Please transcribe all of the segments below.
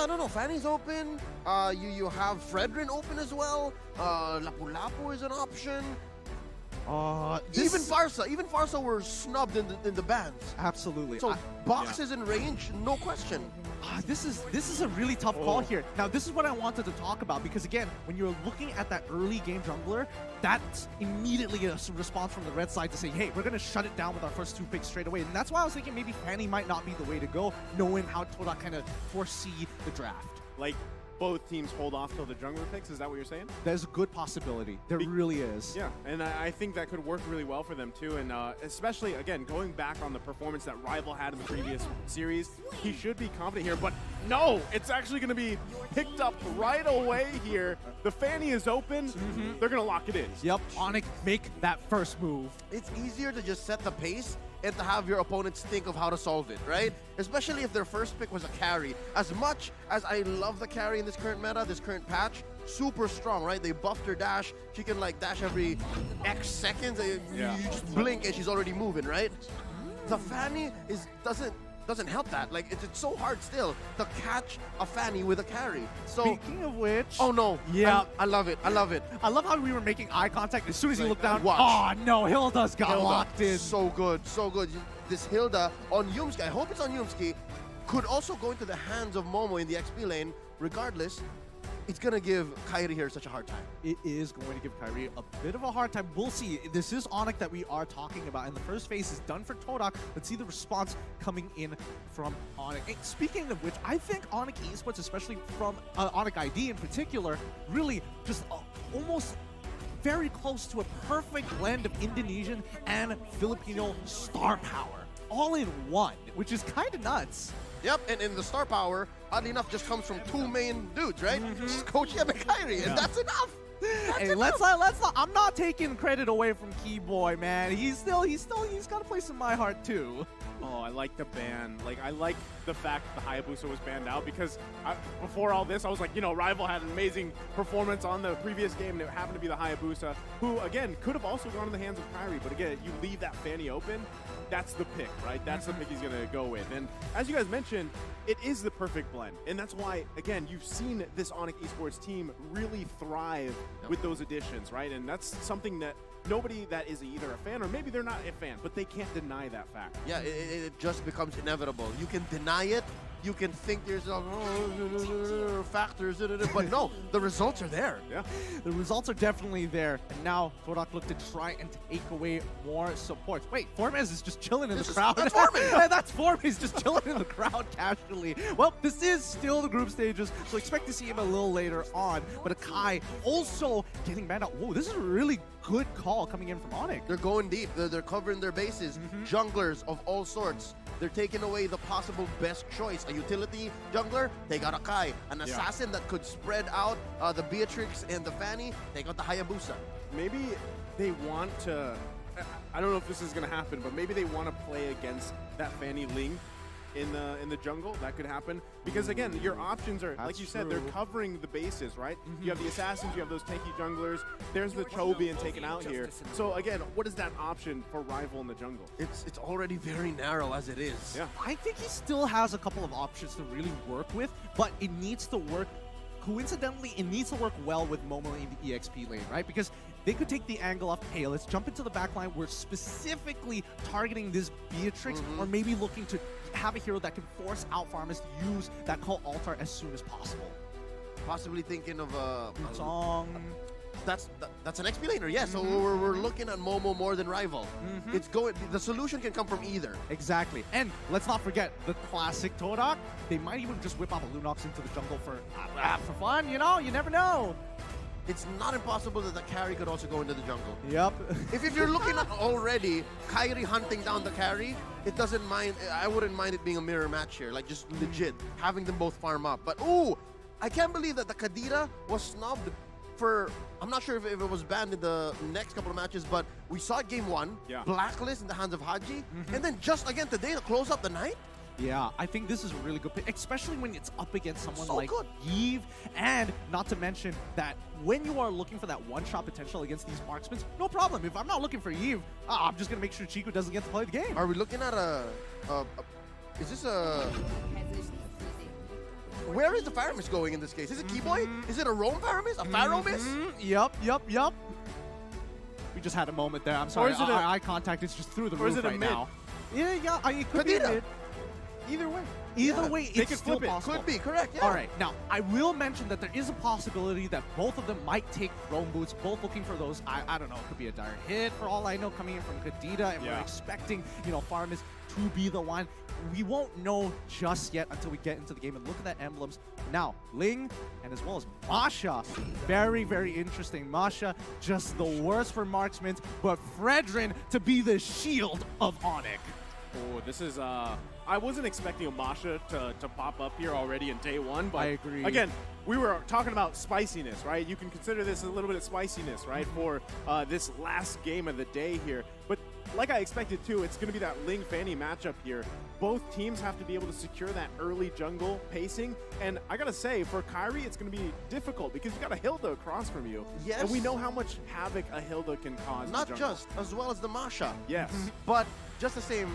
No. Fanny's open. You have Fredrin open as well. Lapu-Lapu is an option. Even Farsa were snubbed in the bans. Absolutely. So boxes in range, no question. This is a really tough call here. Now, this is what I wanted to talk about because, again, when you're looking at that early game jungler, that's immediately a response from the red side to say, hey, we're going to shut it down with our first 2 picks straight away. And that's why I was thinking maybe Fanny might not be the way to go, knowing how Todak kind of foresee the draft. Like, both teams hold off till the jungler picks? Is that what you're saying? There's a good possibility. There really is. Yeah, and I think that could work really well for them too. And especially, again, going back on the performance that Rival had in the previous series, he should be confident here. But no, it's actually going to be picked up right away here. The Fanny is open. They're going to lock it in. Yep, Onic, make that first move. It's easier to just set the pace and to have your opponents think of how to solve it, right? Especially if their first pick was a carry. As much as I love the carry in this current meta, this current patch, super strong, right? They buffed her dash. She can like dash every X seconds. You just blink and she's already moving, right? The Fanny doesn't help that. Like, it's so hard still to catch a Fanny with a carry. So, speaking of which... Oh no. Yeah. I love it. I love it. I love how we were making eye contact as soon as you look down. Watch. Oh no, Hilda's got locked in. So good, so good. This Hilda on Yumski, I hope it's on Yumski, could also go into the hands of Momo in the XP lane. Regardless, it's going to give Kairi here such a hard time. It is going to give Kairi a bit of a hard time. We'll see. This is Onic that we are talking about, and the first phase is done for Todak. Let's see the response coming in from Onic. And speaking of which, I think Onic Esports, especially from Onic ID in particular, really just almost very close to a perfect blend of Indonesian and Filipino star power, all in one, which is kind of nuts. Yep, and in the star power, oddly enough, just comes from 2 main dudes, right? Coach Yem and Kairi, and that's enough. Hey, let's not. I'm not taking credit away from Keyboy, man. He's got a place in my heart too. Oh, I like the ban. Like, I like the fact that the Hayabusa was banned out because before all this, I was like, you know, Rival had an amazing performance on the previous game, and it happened to be the Hayabusa, who, again, could have also gone in the hands of Kairi. But again, you leave that Fanny open, that's the pick, right? That's the pick he's going to go with. And as you guys mentioned, it is the perfect blend. And that's why, again, you've seen this Onic Esports team really thrive with those additions, right? And that's something that nobody that is either a fan or maybe they're not a fan, but they can't deny that fact. Yeah, it just becomes inevitable. You can deny it. You can think to yourself, factors, but no, the results are there. Yeah, the results are definitely there. And now Todak look to try and take away more support. Wait, Formez is just chilling in the crowd. That's Formez. That's Formez just chilling in the crowd casually. Well, this is still the group stages, so expect to see him a little later on. But Akai also getting banned out. Whoa, this is a really good call coming in from Onic. They're going deep. They're covering their bases. Junglers of all sorts. They're taking away the possible best choice. A utility jungler, they got Akai. An assassin that could spread out the Beatrix and the Fanny, they got the Hayabusa. Maybe they want to, I don't know if this is going to happen, but maybe they want to play against that Fanny Ling in the jungle. That could happen. Because again, your options are, like you said, they're covering the bases, right? You have the assassins, you have those tanky junglers. There's the Cho being taken out here. So again, what is that option for Rival in the jungle? It's already very narrow as it is. Yeah. I think he still has a couple of options to really work with, but it needs to work. Coincidentally, it needs to work well with Momo in the EXP lane, right? Because they could take the angle of, hey, let's jump into the backline. We're specifically targeting this Beatrix, or maybe looking to have a hero that can force out farmers to use that call altar as soon as possible. Possibly thinking of Song. That's an XP laner, yes. So we're looking at Momo more than Rival. It's going. The solution can come from either. Exactly. And let's not forget the classic Todak. They might even just whip out a Lunox into the jungle for fun. You know, you never know. It's not impossible that the carry could also go into the jungle. Yep. If you're looking at already Kairi hunting down the carry, it doesn't mind. I wouldn't mind it being a mirror match here, like just legit having them both farm up. But ooh, I can't believe that the Kadira was snubbed for. I'm not sure if it was banned in the next couple of matches, but we saw it game 1, Blacklist in the hands of Haji, and then just again today to close up the night. Yeah, I think this is a really good pick, especially when it's up against someone like Yves, and not to mention that when you are looking for that one-shot potential against these marksmen, no problem. If I'm not looking for Yves, I'm just going to make sure Chico doesn't get to play the game. Are we looking at is this a... where is the Faramis going in this case? Is it Keyboy? Is it a Roam Faramis? A Faramis? Yup. We just had a moment there. I'm sorry. is it Our eye contact is just through the or is roof it a right mid? now. Yeah. It could be a Kadira. mid. Either way. Either way, they it's could still flip it. possible. Could be, correct, yeah. All right, now, I will mention that there is a possibility that both of them might take Roam Boots, both looking for those, I don't know, it could be a direct hit for all I know coming in from Kadida, and we're expecting, Faramis to be the one. We won't know just yet until we get into the game and look at that emblems. Now, Ling and as well as Masha, very, very interesting. Masha, just the worst for marksmen, but Fredrin to be the shield of Onic. Oh, this is I wasn't expecting a Masha to pop up here already in day one, but I agree. Again, we were talking about spiciness, right? You can consider this a little bit of spiciness, right, for this last game of the day here. But like I expected too, it's going to be that Ling Fanny matchup here. Both teams have to be able to secure that early jungle pacing, and I gotta say, for Kairi, it's going to be difficult because you got a Hilda across from you. Yes. And we know how much havoc a Hilda can cause. Not in the jungle. just, as well as the Masha. Yes. But just the same,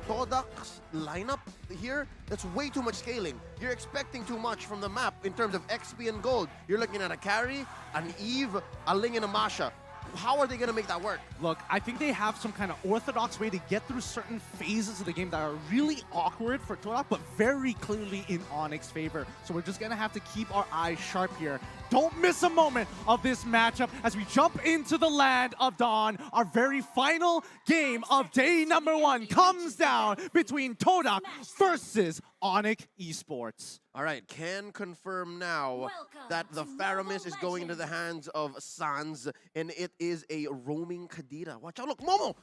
Todak's lineup here, that's way too much scaling. You're expecting too much from the map in terms of XP and gold. You're looking at a carry, an Eve, a Ling, and a Masha. How are they going to make that work? Look, I think they have some kind of orthodox way to get through certain phases of the game that are really awkward for Todak, but very clearly in Onic's favor. So we're just going to have to keep our eyes sharp here. Don't miss a moment of this matchup as we jump into the land of Dawn. Our very final game of day number 1 comes down between Todak versus Onic Esports. All right, can confirm now that the Faramis is going into the hands of Sans, and it is a roaming Kadira. Watch out, look, Momo!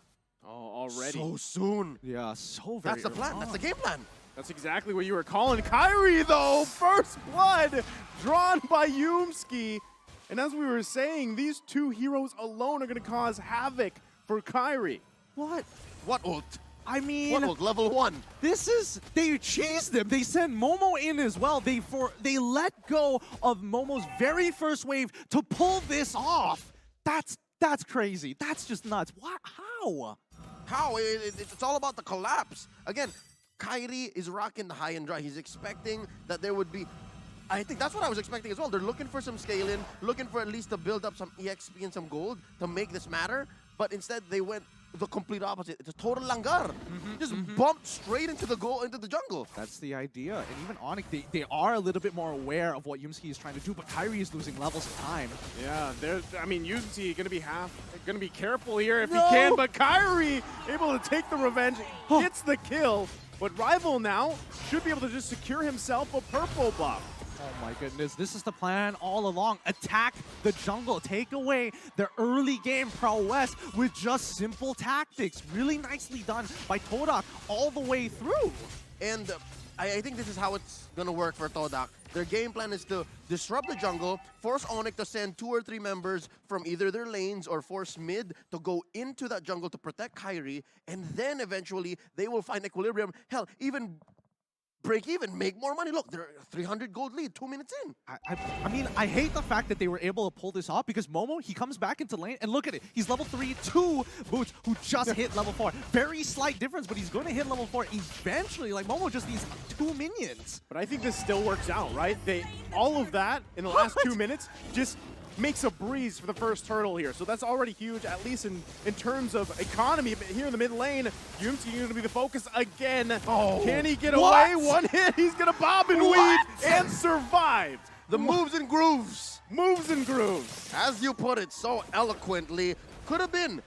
Oh, already. So soon. Yeah, so very That's the plan, that's the game plan. That's exactly what you were calling. Kairi, though, first blood drawn by Yumski. And as we were saying, these two heroes alone are going to cause havoc for Kairi. What? What ult? I mean, What ult? Level 1. this is, they cheesed them. They sent Momo in as well. They let go of Momo's very first wave to pull this off. That's crazy. That's just nuts. What? How? How? It's all about the collapse. Again, Kairi is rocking the high and dry. He's expecting that there would be... I think that's what I was expecting as well. They're looking for some scale-in, looking for at least to build up some EXP and some gold to make this matter. But instead, they went the complete opposite. It's a total langar. Just bumped straight into the jungle. That's the idea. And even Onic, they are a little bit more aware of what Yumski is trying to do, but Kairi is losing levels of time. Yeah, Yumski gonna be careful here if he can, but Kairi able to take the revenge, gets the kill. But Rival now should be able to just secure himself a purple buff. Oh my goodness, this is the plan all along. Attack the jungle, take away the early game prowess with just simple tactics. Really nicely done by Todak all the way through. And I think this is how it's going to work for Todak. Their game plan is to disrupt the jungle, force Onic to send 2 or 3 members from either their lanes or force mid to go into that jungle to protect Kairi, and then eventually they will find equilibrium. Hell, even break even, make more money. Look, they're 300 gold lead, 2 minutes in. I mean, I hate the fact that they were able to pull this off because Momo, he comes back into lane and look at it. He's level 3, 2 Boots who just hit level 4. Very slight difference, but he's going to hit level 4 eventually. Like, Momo just needs 2 minions. But I think this still works out, right? All of that in the last 2 minutes just makes a breeze for the first turtle here. So that's already huge, at least in terms of economy. But here in the mid lane, Yumski going to be the focus again. Oh, can he get away? 1 hit, he's going to bob and weave and survive. The moves and grooves. Moves and grooves. As you put it so eloquently, could have been,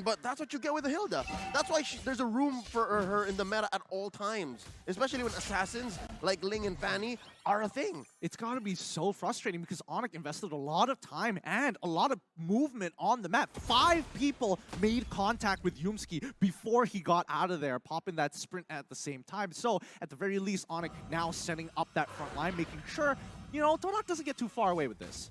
but that's what you get with the Hilda. That's why there's a room for her in the meta at all times, especially when assassins like Ling and Fanny are a thing. It's got to be so frustrating because Onic invested a lot of time and a lot of movement on the map. 5 people made contact with Yumski before he got out of there, popping that sprint at the same time. So at the very least, Onic now setting up that front line, making sure, Todak doesn't get too far away with this.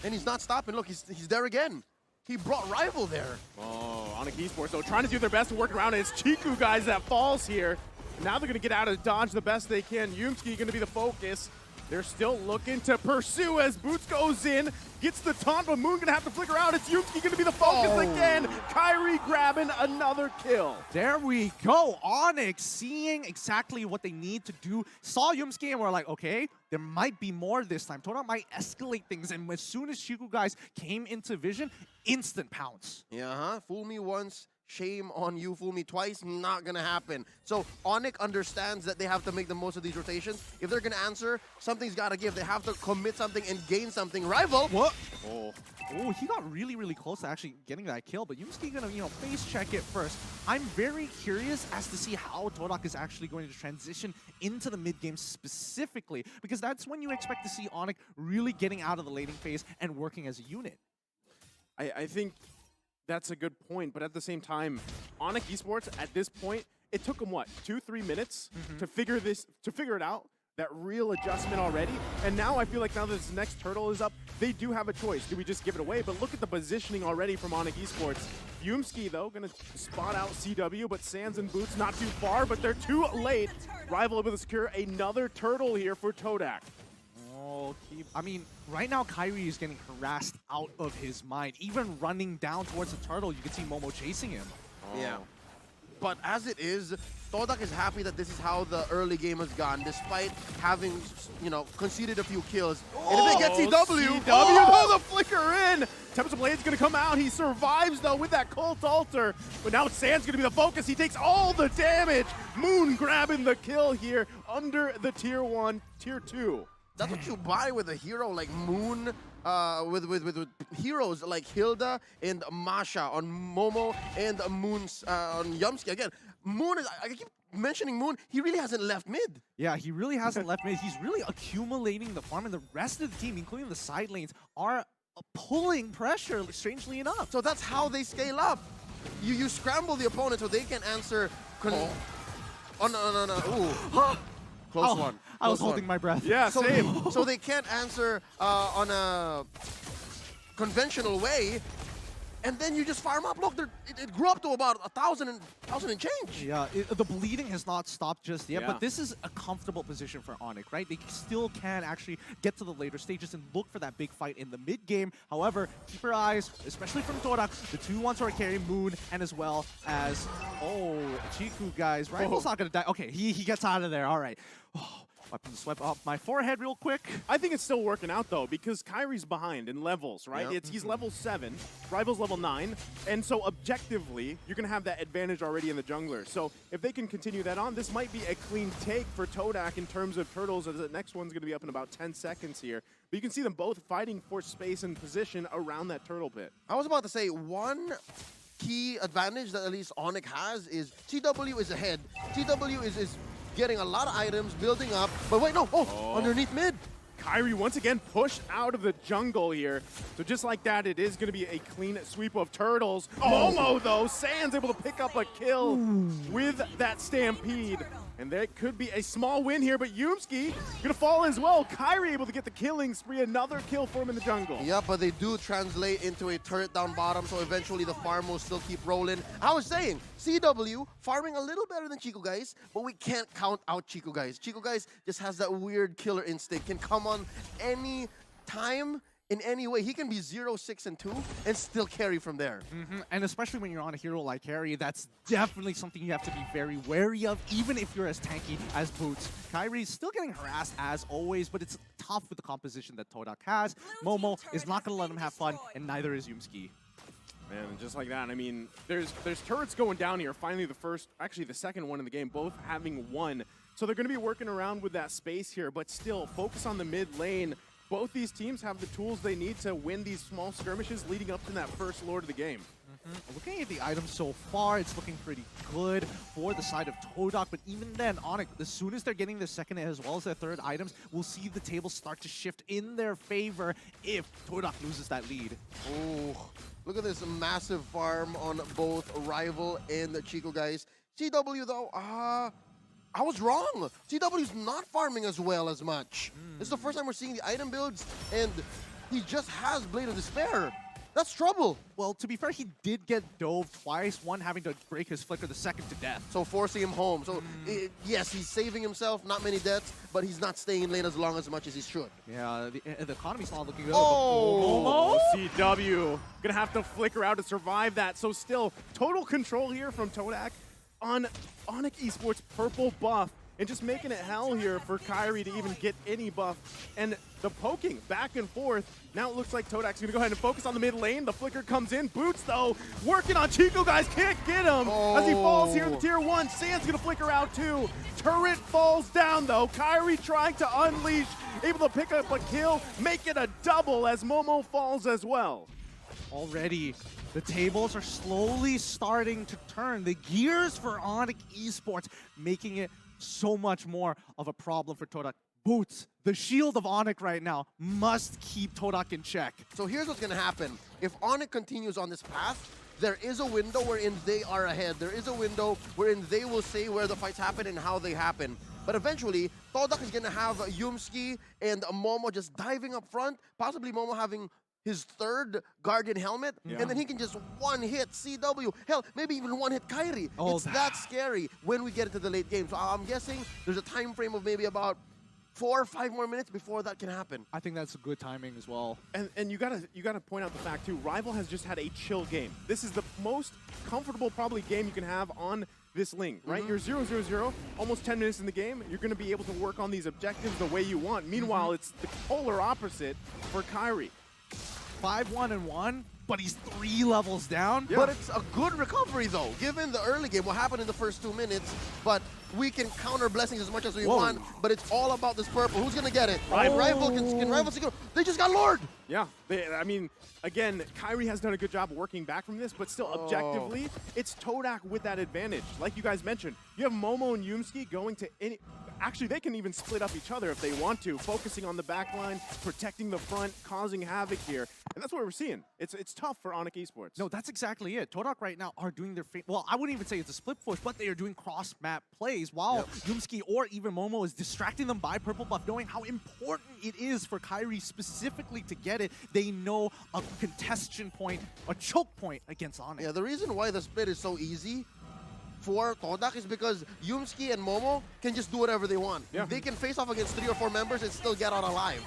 And he's not stopping. Look, he's there again. He brought Rival there. Oh, Onic Esports, though, trying to do their best to work around it. It's Chiku, guys, that falls here. Now they're going to get out of dodge the best they can. Yumski going to be the focus. They're still looking to pursue as Boots goes in, gets the taunt, but Moon gonna have to flicker out. It's Yuki gonna be the focus again. Kyrie grabbing another kill. There we go. Onic seeing exactly what they need to do. Saw Yumski and we're like, okay, there might be more this time. Todak might escalate things. And as soon as Chiku guys came into vision, instant pounce. Yeah, fool me once, shame on you. Fool me twice, not gonna happen. So Onic understands that they have to make the most of these rotations. If they're gonna answer, something's gotta give. They have to commit something and gain something. Rival. What? Oh, he got really, really close to actually getting that kill, but Yumski gonna, face check it first. I'm very curious as to see how Todak is actually going to transition into the mid game specifically, because that's when you expect to see Onic really getting out of the laning phase and working as a unit. I think that's a good point, but at the same time, Onic Esports at this point, it took them what, 2-3 minutes to figure it out. That real adjustment already, and now I feel like now that this next turtle is up, they do have a choice. Do we just give it away? But look at the positioning already from Onic Esports. Yumski though gonna spot out CW, but Sands and Boots not too far, but they're too late. Rival able to secure another turtle here for Todak. Oh, I mean, right now Kyrie is getting harassed out of his mind. Even running down towards the turtle, you can see Momo chasing him. Yeah. But as it is, Todak is happy that this is how the early game has gone, despite having, conceded a few kills. And if they get CW, oh, the flicker in! Tempest Blade's gonna come out. He survives though with that Cult Altar. But now Sand's gonna be the focus. He takes all the damage. Moon grabbing the kill here under the tier 1, tier 2. That's what you buy with a hero like Moon, with heroes like Hilda and Masha on Momo and Moon's on Yumski. Again, Moon is, I keep mentioning Moon, he really hasn't left mid. Yeah, he really hasn't left mid. He's really accumulating the farm, and the rest of the team, including the side lanes, are pulling pressure, strangely enough. So that's how they scale up. You scramble the opponent so they can answer. Oh, no. Ooh. Close one. I was holding my breath. Yeah, same. So they can't answer on a conventional way, and then you just farm up. Look, it grew up to about 1,000 and change. Yeah, the bleeding has not stopped just yet, Yeah. but this is a comfortable position for Onic, right? They still can actually get to the later stages and look for that big fight in the mid game. However, keep your eyes, especially from Todak, the 2-1 carry Moon, and as well as, Chiku guys. Rival's not gonna die. Okay, he gets out of there. All right. Weapon swipe off my forehead real quick. I think it's still working out though, because Kyrie's behind in levels, right? Yep. He's level 7, Rival's level 9, and so objectively, you're gonna have that advantage already in the jungler. So if they can continue that on, this might be a clean take for Todak in terms of turtles, as the next one's gonna be up in about 10 seconds here. But you can see them both fighting for space and position around that turtle pit. I was about to say, one key advantage that at least Onic has is TW is ahead. TW is getting a lot of items, building up, but wait, no, underneath mid. Kyrie once again pushed out of the jungle here. So just like that, it is going to be a clean sweep of turtles. Momo, though, Sans able to pick up a kill with that Stampede. And there could be a small win here, but Yumski gonna fall as well. Kyrie able to get the killing spree, another kill for him in the jungle. Yeah, but they do translate into a turret down bottom, so eventually the farm will still keep rolling. I was saying, CW farming a little better than Chico Guys, but we can't count out Chico Guys. Chico Guys just has that weird killer instinct, can come on any time, in any way. He can be 0, 6, and 2 and still carry from there. And especially when you're on a hero like Harry, that's definitely something you have to be very wary of, even if you're as tanky as Boots. Kyrie's still getting harassed as always, but it's tough with the composition that Todak has. Momo is not going to let him have fun, and neither is Yumski. Man, just like that, I mean, there's turrets going down here. Finally, the second one in the game, both having won. So they're going to be working around with that space here, but still focus on the mid lane. Both these teams have the tools they need to win these small skirmishes leading up to that first Lord of the game. Looking at the items so far, it's looking pretty good for the side of Todak, but even then, Onic, as soon as they're getting their second as well as their third items, we'll see the table start to shift in their favor if Todak loses that lead. Oh, look at this massive farm on both Rival and the Chico Guys. CW though, I was wrong. CW's not farming as well as much. This is the first time we're seeing the item builds, and he just has Blade of Despair. That's trouble. Well, to be fair, he did get dove twice, one having to break his flicker, the second to death. So forcing him home. So yes, he's saving himself, not many deaths, but he's not staying in lane as long as much as he should. Yeah, the economy's not looking good. Oh! CW gonna have to flicker out to survive that. So still, total control here from Todak on Onic Esports purple buff. And just making it hell here for Kairi to even get any buff. And the poking back and forth. Now it looks like Todak's gonna go ahead and focus on the mid lane. The flicker comes in. Boots, though, working on Chico, guys. Can't get him as he falls here in the tier 1. Sand's gonna flicker out too. Turret falls down, though. Kairi trying to unleash, able to pick up a kill, make it a double as Momo falls as well. Already, the tables are slowly starting to turn. The gears for Onic Esports, making it so much more of a problem for Todak. Boots, the shield of Onic right now, must keep Todak in check. So here's what's going to happen. If Onic continues on this path, there is a window wherein they are ahead. There is a window wherein they will say where the fights happen and how they happen. But eventually, Todak is going to have Yumski and Momo just diving up front, possibly Momo having his third Guardian helmet, and then he can just one-hit CW. Hell, maybe even one-hit Kairi. It's that scary when we get into the late game. So I'm guessing there's a time frame of maybe about 4 or 5 more minutes before that can happen. I think that's good timing as well. And you gotta point out the fact too, Rival has just had a chill game. This is the most comfortable probably game you can have on this link, right? You're 0-0-0, almost 10 minutes in the game. You're gonna be able to work on these objectives the way you want. Meanwhile, it's the polar opposite for Kairi. 5-1-1, but he's 3 levels down. Yeah. But it's a good recovery, though, given the early game, what happened in the first 2 minutes. But we can counter blessings as much as we want, but it's all about this purple. Who's going to get it? Rival can Rival secure. They just got lured. Yeah, I mean, again, Kairi has done a good job working back from this, but still, objectively, it's Todak with that advantage. Like you guys mentioned, you have Momo and Yumski going to any... Actually, they can even split up each other if they want to, focusing on the back line, protecting the front, causing havoc here. And that's what we're seeing. It's tough for Onic Esports. No, that's exactly it. Todak right now are doing their... Well, I wouldn't even say it's a split push, but they are doing cross-map plays while Yumski or even Momo is distracting them by purple buff, knowing how important it is for Kairi specifically to get it. They know a contention point, a choke point against Onic. Yeah, the reason why the split is so easy for Todak is because Yumski and Momo can just do whatever they want. Yeah. They can face off against 3 or 4 members and still get out alive.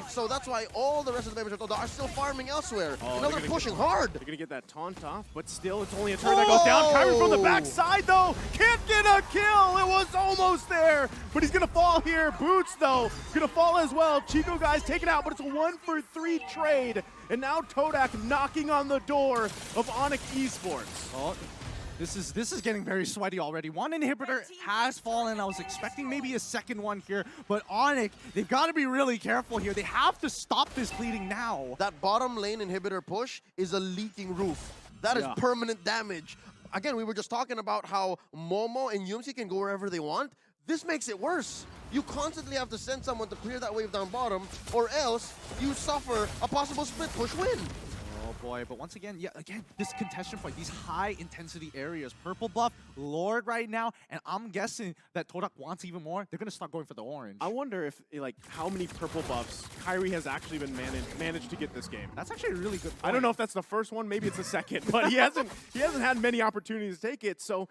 So that's why all the rest of the members of Todak are still farming elsewhere. And they're pushing hard. They're going to get that taunt off, but still it's only a turn that goes down. Kyrie from the backside, though, can't get a kill. It was almost there, but he's going to fall here. Boots, though, going to fall as well. Chico, guys, taken out, but it's a 1-for-3 trade. And now Todak knocking on the door of Onic Esports. Oh. This is getting very sweaty already. One inhibitor has fallen. I was expecting maybe a second one here, but Onic, they've got to be really careful here. They have to stop this bleeding now. That bottom lane inhibitor push is a leaking roof. That is permanent damage. Again, we were just talking about how Momo and Yumsi can go wherever they want. This makes it worse. You constantly have to send someone to clear that wave down bottom, or else you suffer a possible split push win. Oh boy, but once again, this contention point, these high intensity areas, purple buff, Lord right now, and I'm guessing that Todak wants even more. They're gonna start going for the orange. I wonder if, like, how many purple buffs Kairi has actually been managed to get this game. That's actually a really good point. I don't know if that's the first one, maybe it's the second, but he hasn't had many opportunities to take it. So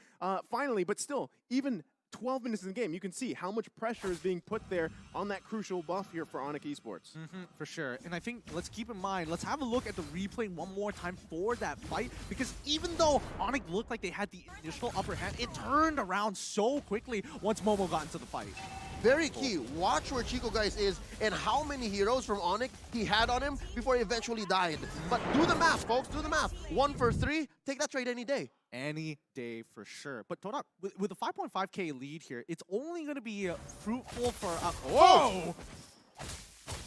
finally, but still, even 12 minutes in the game, you can see how much pressure is being put there on that crucial buff here for Onic Esports. For sure. And I think, let's keep in mind, let's have a look at the replay one more time for that fight, because even though Onic looked like they had the initial upper hand, it turned around so quickly once Momo got into the fight. Very key. Watch where Chico, guys, is and how many heroes from Onic he had on him before he eventually died. But do the math, folks. Do the math. 1-for-3. Take that trade any day. Any day for sure. But Todak, with a 5.5k lead here, it's only going to be fruitful for... Whoa!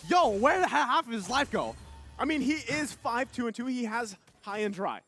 Yo, where did half of his life go? I mean, he is 5-2-2. He has high and dry.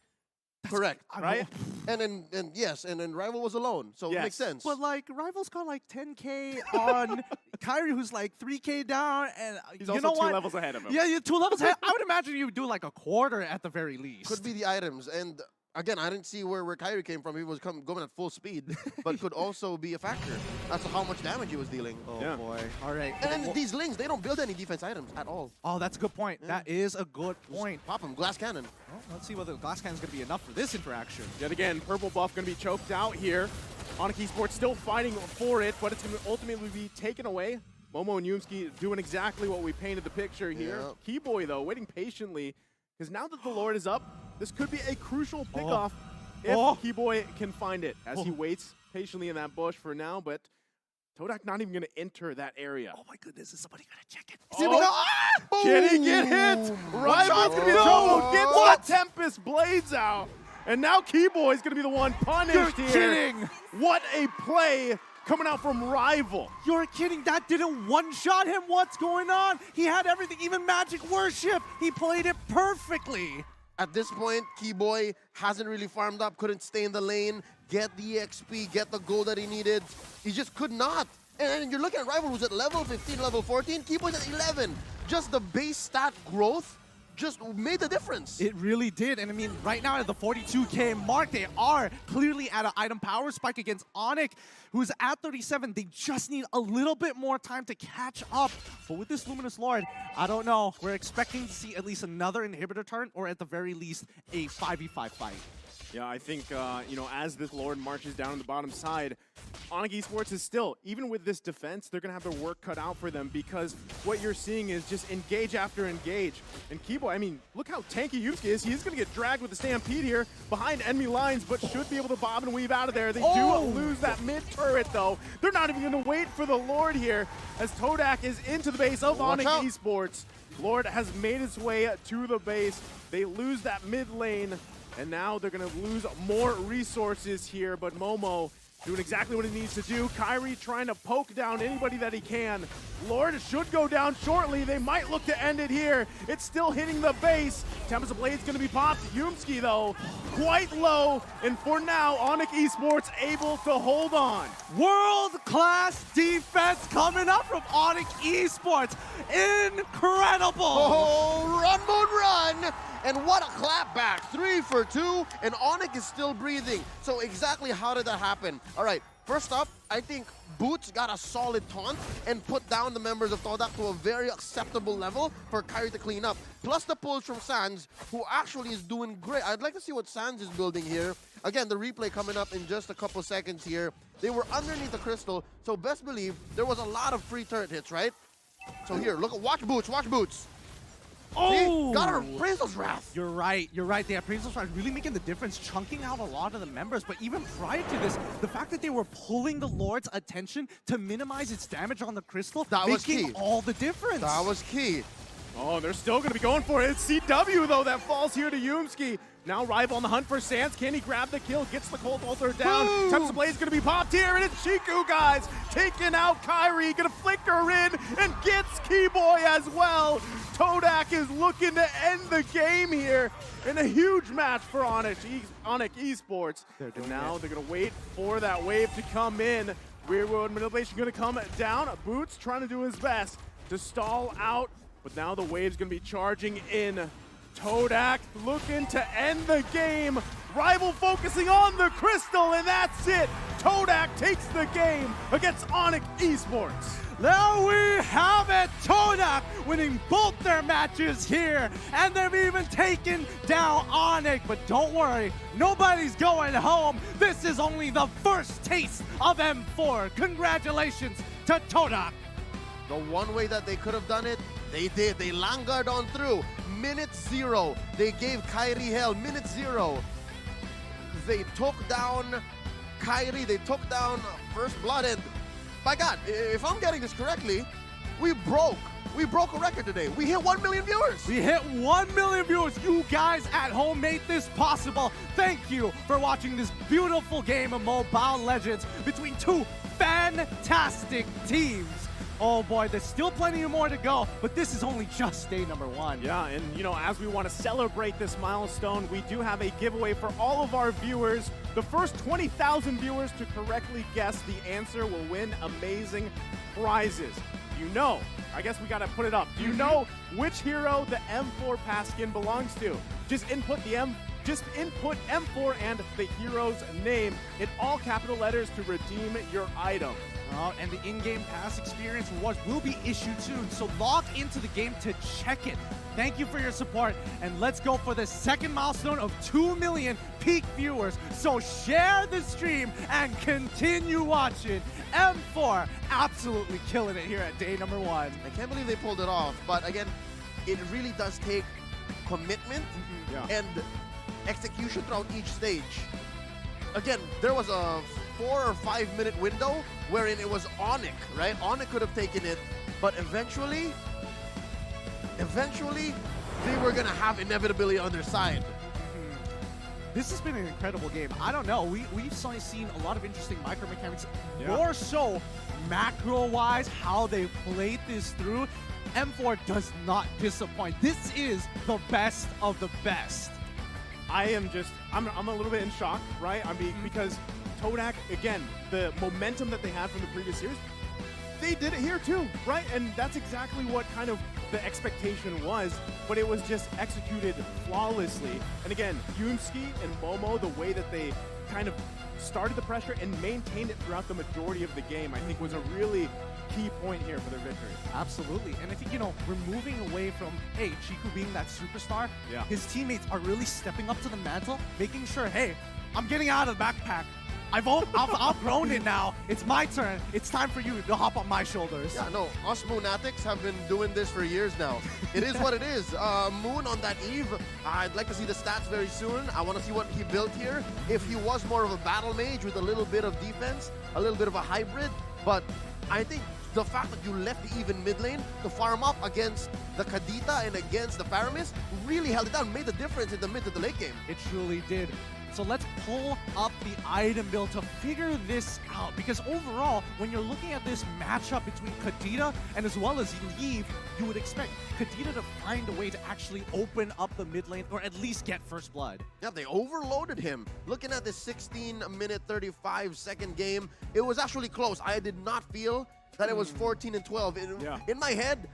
Correct, right? And then Rival was alone, so it makes sense. But like Rival's got like 10k on Kairi, who's like 3k down, and he's you know also what? 2 levels ahead of him. Yeah, you're 2 levels ahead. I would imagine you would do like a quarter at the very least. Could be the items, and Again, I didn't see where Kyrie came from. He was going at full speed, but could also be a factor. That's how much damage he was dealing. Oh Yeah. boy. All right. And then these Lings, they don't build any defense items at all. Oh, that's a good point. Yeah. That is a good point. Pop him, glass cannon. Well, let's see whether the glass cannon is going to be enough for this interaction. Yet again, purple buff going to be choked out here. Onic Esports still fighting for it, but it's going to ultimately be taken away. Momo and Yumski doing exactly what we painted the picture here. Yeah. Keyboy, though, waiting patiently, because now that the Lord is up, this could be a crucial pickoff if Keyboy can find it, as he waits patiently in that bush for now, but Todak not even going to enter that area. Oh my goodness, is somebody going to check it? Oh, can he get hit? Rival's going to be in trouble. Gets the Tempest Blades out. And now Keyboy's going to be the one punished here. You're kidding. What a play coming out from Rival. You're kidding. That didn't one-shot him. What's going on? He had everything, even Magic Worship. He played it perfectly. At this point, Keyboy hasn't really farmed up, couldn't stay in the lane, get the XP, get the gold that he needed. He just could not. And you're looking at Rival who's at level 15, level 14. Keyboy's at 11. Just the base stat growth just made the difference. It really did. And I mean, right now at the 42K mark, they are clearly at an item power spike against Onic, who's at 37. They just need a little bit more time to catch up. But with this Luminous Lord, I don't know. We're expecting to see at least another inhibitor turn, or at the very least, a 5v5 fight. Yeah, I think, you know, as this Lord marches down on the bottom side, Onic Esports is still, even with this defense, they're going to have their work cut out for them, because what you're seeing is just engage after engage. And Keyboy, I mean, look how tanky Yusuke is. He's going to get dragged with the Stampede here behind enemy lines, but should be able to bob and weave out of there. They do lose that mid-turret, though. They're not even going to wait for the Lord here, as Todak is into the base of Onic Esports. Lord has made its way to the base. They lose that mid lane. And now they're going to lose more resources here, but Momo doing exactly what he needs to do. Kyrie trying to poke down anybody that he can. Lord should go down shortly. They might look to end it here. It's still hitting the base. Tempest Blade's going to be popped. Yumski, though, quite low. And for now, Onic Esports able to hold on. World-class defense coming up from Onic Esports. Incredible! Oh, run, Moon, run! And what a clapback, 3 for 2, and Onic is still breathing. So exactly how did that happen? All right, first up, I think Boots got a solid taunt and put down the members of Todak to a very acceptable level for Kyrie to clean up. Plus the pulls from Sans, who actually is doing great. I'd like to see what Sans is building here. Again, the replay coming up in just a couple seconds here. They were underneath the crystal, so best believe there was a lot of free turret hits, right? So here, look, watch Boots, watch Boots. Oh! See? Got her Appraisal's Wrath. You're right. The Appraisal's Wrath really making the difference, chunking out a lot of the members. But even prior to this, the fact that they were pulling the Lord's attention to minimize its damage on the crystal, that was making key. all the difference. That was key. Oh, they're still going to be going for it. It's CW, though, that falls here to Yumski. Now Rival on the hunt for Sans. Can he grab the kill? Gets the Cold Altar down. Tempest Blade's going to be popped here, and it's Chiku, guys. Taking out Kyrie. Going to flicker in and gets Keyboy as well. Todak is looking to end the game here in a huge match for Onic Esports. And now they're going to wait for that wave to come in. Rear World Manipulation going to come down. Boots trying to do his best to stall out. But now the wave's going to be charging in. Todak looking to end the game. Rival focusing on the crystal, and that's it. Todak takes the game against Onic Esports. There we have it! Todak winning both their matches here, and they've even taken down Onic. But don't worry, nobody's going home. This is only the first taste of M4. Congratulations to Todak. The one way that they could have done it, they did. They langured on through. Minute 0. They gave Kyrie hell. Minute 0. They took down Kyrie. They took down First Blood. And my God, if I'm getting this correctly, we broke a record today. We hit 1 million viewers. We hit 1 million viewers. You guys at home made this possible. Thank you for watching this beautiful game of Mobile Legends between two fantastic teams. Oh boy, there's still plenty more to go, but this is only just day number 1. Yeah, and you know, as we want to celebrate this milestone, we do have a giveaway for all of our viewers. The first 20,000 viewers to correctly guess the answer will win amazing prizes. You know, I guess we gotta put it up. Do you know which hero the M4 pass skin belongs to? Just input the Just input M4 and the hero's name in all capital letters to redeem your item. And the in-game pass experience rewards will be issued soon, so log into the game to check it. Thank you for your support, and let's go for the second milestone of 2 million peak viewers. So share the stream and continue watching. M4 absolutely killing it here at day number 1. I can't believe they pulled it off, but again, it really does take commitment and execution throughout each stage. Again, there was a 4 or 5 minute window wherein it was Onic, right? Onic could have taken it, but eventually, they were gonna have inevitability on their side. This has been an incredible game. I don't know. We've seen a lot of interesting micro mechanics. More so, macro-wise, how they played this through. M4 does not disappoint. This is the best of the best. I'm a little bit in shock, right? I mean, because Todak, again, the momentum that they had from the previous years, they did it here too, right? And that's exactly what kind of the expectation was, but it was just executed flawlessly. And again, Yumski and Momo, the way that they kind of started the pressure and maintained it throughout the majority of the game, I think was a really key point here for their victory. Absolutely. And I think, we're moving away from, hey, Chiku being that superstar. His teammates are really stepping up to the mantle, making sure, hey, I'm getting out of the backpack. I've outgrown it now. It's my turn. It's time for you to hop on my shoulders. Yeah, no, us Moonatics have been doing this for years now. It is what it is. Moon on that eve, I'd like to see the stats very soon. I want to see what he built here. If he was more of a battle mage with a little bit of defense, a little bit of a hybrid, but I think the fact that you left the even mid lane to farm up against the Kadita and against the Paramis really held it down, made the difference in the mid to the late game. It truly did. So let's pull up the item build to figure this out, because overall, when you're looking at this matchup between Kadita and as well as Leave, you would expect Kadita to find a way to actually open up the mid lane or at least get first blood. Yeah, they overloaded him. Looking at this 16-minute, 35-second game, it was actually close. I did not feel that it was 14-12. In my head,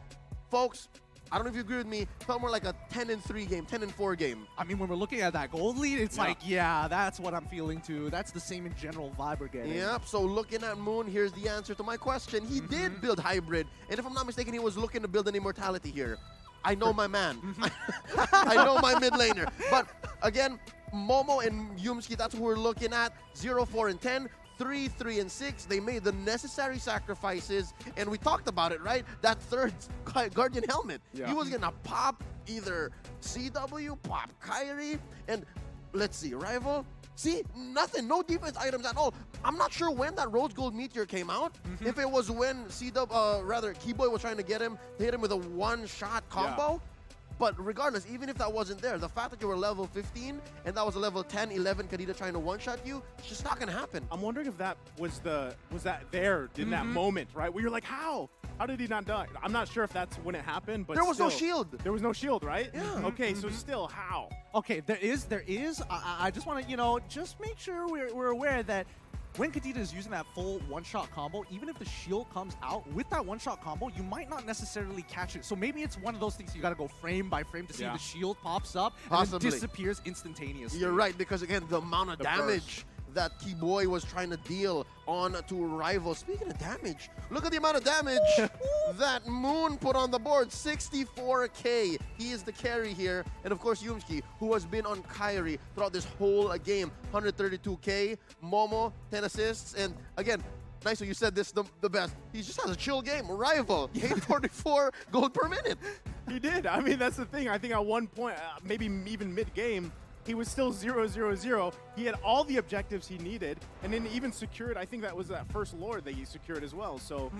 folks, I don't know if you agree with me, it felt more like a 10-3 game, 10-4 game. I mean, when we're looking at that gold lead, it's like, yeah, that's what I'm feeling too. That's the same in general vibe we're getting. Yep, so looking at Moon, here's the answer to my question. He did build hybrid, and if I'm not mistaken, he was looking to build an immortality here. I know my man. I know my mid laner. But again, Momo and Yumski, that's who we're looking at. 0, 4, and 10. 3, 3, and 6, they made the necessary sacrifices, and we talked about it, right? That third Guardian helmet. He was gonna pop either CW, pop Kyrie, and let's see, Rival. See, nothing, no defense items at all. I'm not sure when that Rose Gold Meteor came out. If it was when Keyboy was trying to get him, to hit him with a one-shot combo. But regardless, even if that wasn't there, the fact that you were level 15 and that was a level 10, 11 Kadita trying to one-shot you, it's just not gonna happen. I'm wondering if that was there in that moment, right? Where you're like, how? How did he not die? I'm not sure if that's when it happened, but there was no shield. There was no shield, right? Yeah. Okay, so still, how? Okay, there is. I just want to, just make sure we're aware that when Kadita is using that full one-shot combo, even if the shield comes out with that one-shot combo, you might not necessarily catch it. So maybe it's one of those things you got to go frame by frame to see if the shield pops up and then disappears instantaneously. You're right, because again, the amount of damage that Keyboy was trying to deal on to Rival. Speaking of damage, look at the amount of damage that Moon put on the board. 64k. He is the carry here. And of course, Yumski, who has been on Kyrie throughout this whole game. 132k. Momo, 10 assists. And again, nice that you said this the best. He just has a chill game. Rival, 844 gold per minute. He did. I mean, that's the thing. I think at one point, maybe even mid-game, he was still 0-0-0. He had all the objectives he needed, and then even secured, I think that was that first Lord that he secured as well. So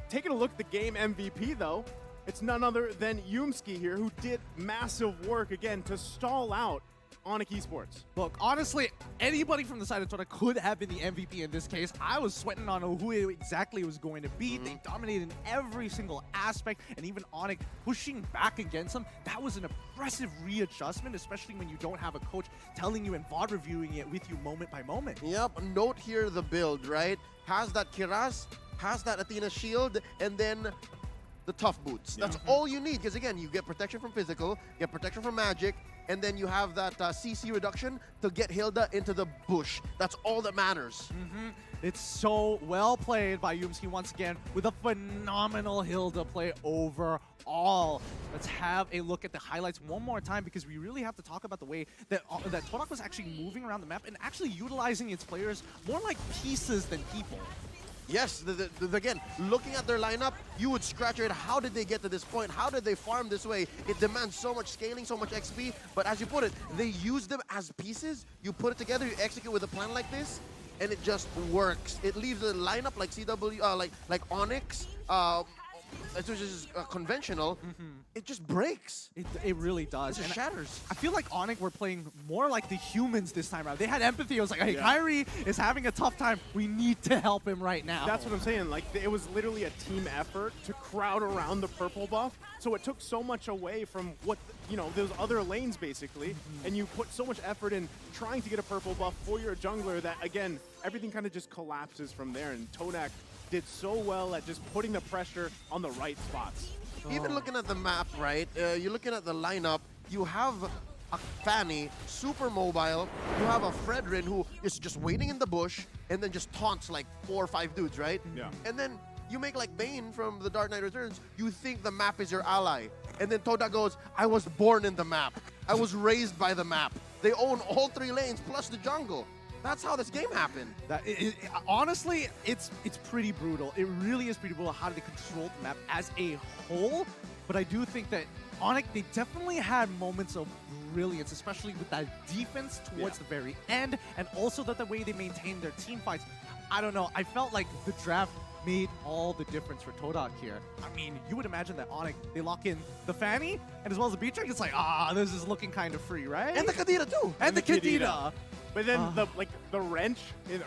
taking a look at the game MVP, though, it's none other than Yumski here, who did massive work, again, to stall out Onic Esports. Look, honestly, anybody from the side of Todak could have been the MVP in this case. I was sweating on who it exactly was going to be. They dominated in every single aspect, and even Onic pushing back against them. That was an impressive readjustment, especially when you don't have a coach telling you and VOD reviewing it with you moment by moment. Yep, note here the build, right? Has that Kiraz, has that Athena shield, and then the tough boots. That's all you need, because again, you get protection from physical, get protection from magic, and then you have that CC reduction to get Hilda into the bush. That's all that matters. It's so well played by Yumski once again with a phenomenal Hilda play overall. Let's have a look at the highlights one more time, because we really have to talk about the way that Todak was actually moving around the map and actually utilizing its players more like pieces than people. Yes, again, looking at their lineup, you would scratch your head. How did they get to this point? How did they farm this way? It demands so much scaling, so much XP. But as you put it, they use them as pieces. You put it together, you execute with a plan like this, and it just works. It leaves a lineup like CW, like Onyx, which is conventional. It just breaks. It really does. It just shatters. I feel like Onic were playing more like the humans this time around. They had empathy. It was like, hey, Kyrie is having a tough time. We need to help him right now. That's what I'm saying. Like, it was literally a team effort to crowd around the purple buff. So it took so much away from what, those other lanes, basically. And you put so much effort in trying to get a purple buff for your jungler that, again, everything kind of just collapses from there. And Todak did so well at just putting the pressure on the right spots. Even looking at the map, right? You're looking at the lineup. You have a Fanny, super mobile. You have a Fredrin who is just waiting in the bush and then just taunts like 4 or 5 dudes, right? Yeah. And then you make like Bane from The Dark Knight Returns. You think the map is your ally. And then Todak goes, I was born in the map. I was raised by the map. They own all 3 lanes plus the jungle. That's how this game happened. Honestly, it's pretty brutal. It really is pretty brutal how they control the map as a whole. But I do think that Onic, they definitely had moments of brilliance, especially with that defense towards the very end, and also that the way they maintained their team fights. I don't know. I felt like the draft made all the difference for Todak here. I mean, you would imagine that Onic, they lock in the Fanny and as well as the Beatrix. It's like, this is looking kind of free, right? And the Kadira too. And the Kadira. But then the wrench,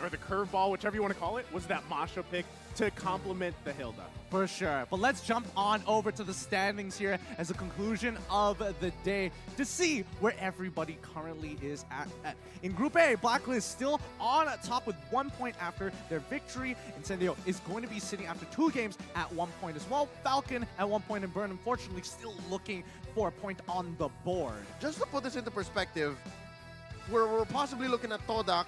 or the curveball, whichever you want to call it, was that Masha pick to complement the Hilda. For sure. But let's jump on over to the standings here as a conclusion of the day to see where everybody currently is at. In Group A, Blacklist still on top with 1 point after their victory. Incendio is going to be sitting after 2 games at 1 point as well. Falcon at 1 point, and Burn, unfortunately, still looking for a point on the board. Just to put this into perspective, we're possibly looking at Todak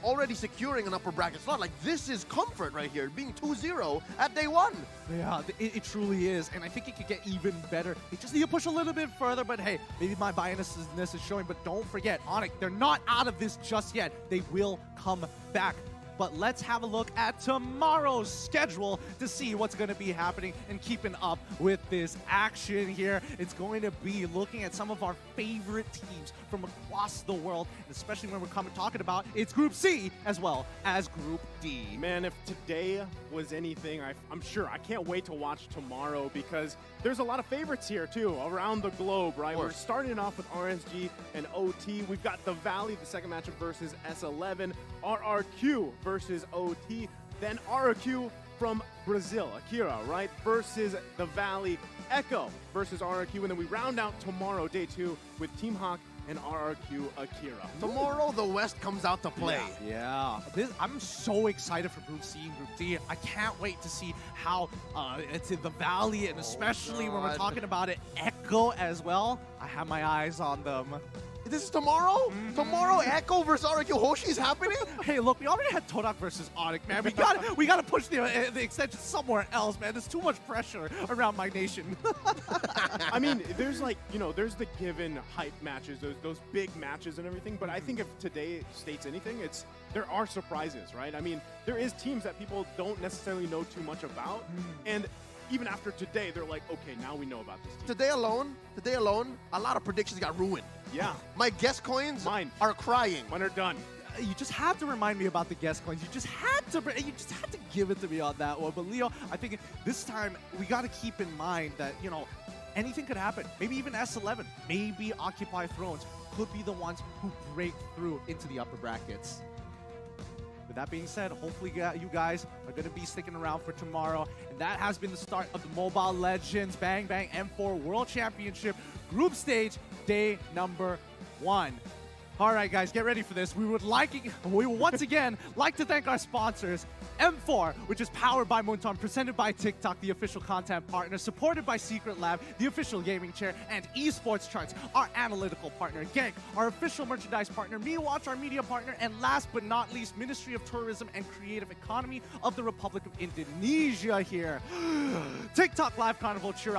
already securing an upper bracket slot. Like, this is comfort right here, being 2-0 at day 1. Yeah, it truly is, and I think it could get even better. They just need to push a little bit further, but hey, maybe my biasness is showing, but don't forget, Onic, they're not out of this just yet. They will come back. But let's have a look at tomorrow's schedule to see what's going to be happening and keeping up with this action here. It's going to be looking at some of our favorite teams from across the world, especially when we're talking about it's Group C as well as Group D. Man, if today was anything, I'm sure I can't wait to watch tomorrow, because there's a lot of favorites here too around the globe, right? We're starting off with RSG and OT. We've got the Valley, the second matchup versus S11, RRQ versus OT, then RRQ from Brazil, Akira, right, versus the Valley, Echo versus RRQ, and then we round out tomorrow, day 2, with Team Hawk and RRQ Akira. Tomorrow, the West comes out to play. Yeah. I'm so excited for Group C and Group D. I can't wait to see how it's in the Valley, and especially when we're talking about it, Echo as well. I have my eyes on them. This is tomorrow? Tomorrow, Echo versus RQ Hoshi's happening? Hey, look, we already had Todak versus Onic, man. We gotta push the extension somewhere else, man. There's too much pressure around my nation. I mean, there's there's the given hype matches, those big matches and everything. But I think if today states anything, there are surprises, right? I mean, there is teams that people don't necessarily know too much about, and even after today, they're like, okay, now we know about this team. Today alone, a lot of predictions got ruined. Yeah. My guess coins are crying. Mine are done. You just have to remind me about the guest coins. You just had to give it to me on that one. But Leo, I think this time we got to keep in mind that, anything could happen. Maybe even S11, maybe Occupy Thrones could be the ones who break through into the upper brackets. With that being said, hopefully you guys are going to be sticking around for tomorrow. And that has been the start of the Mobile Legends Bang Bang M4 World Championship Group Stage, day number 1. All right, guys, get ready for this. We would once again like to thank our sponsors, M4, which is powered by Moonton, presented by TikTok, the official content partner, supported by Secret Lab, the official gaming chair, and Esports Charts, our analytical partner, Gank, our official merchandise partner, MeWatch, our media partner, and last but not least, Ministry of Tourism and Creative Economy of the Republic of Indonesia here. TikTok Live Carnival, cheer